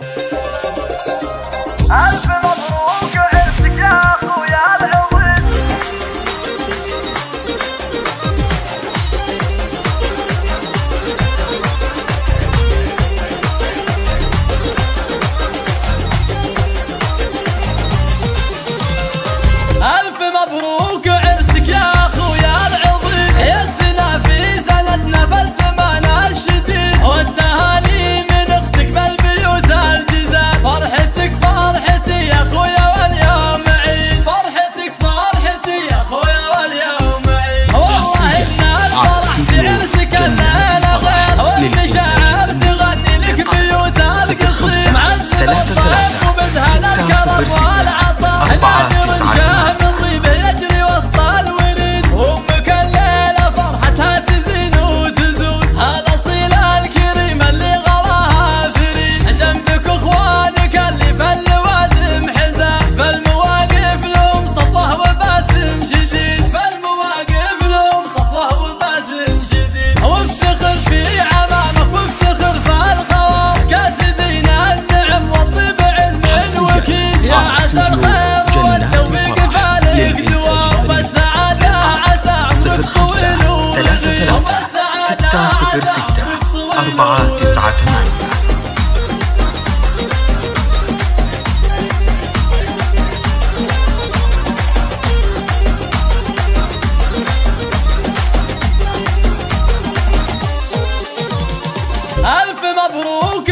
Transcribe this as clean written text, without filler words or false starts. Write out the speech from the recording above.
ألف مبروك عرسك يا أخويا العظيم. ألف مبروك عرسك يا أخويا العظيم، يسنا في سندنا في الزمان الشديد، والتهاني من أختك بالبيوت الجزال. فرحتك فرحتي يا أخويا واليوم عيد، فرحتك فرحتي يا أخويا واليوم عيد. والله إن الفرح في عرسك الليلة غير، والمشاعر تغني لك بيوت القصير، معزم الضيف وبدهن الكرم والعطاء. 4-9 من طيبه يجري وسط الوريد، وامك الليله فرحتها تزين وتزود. هالاصيل الكريم اللي غلاها فريد، جنبك اخوانك اللي في اللوازم حزام. فالمواقف لهم سطوه وباسم شديد، فالمواقف لهم سطوه وباسم شديد. وافتخر في عمامك وافتخر في الخوار، كاسبين النعم والطيب علم الوكيل. يا عسى الخير والتوفيق فالك دوام، والسعادة عسى عمرك طويل ورزيق، والسعادة عسى عمرك طويل 4-9-8. ألف مبروك.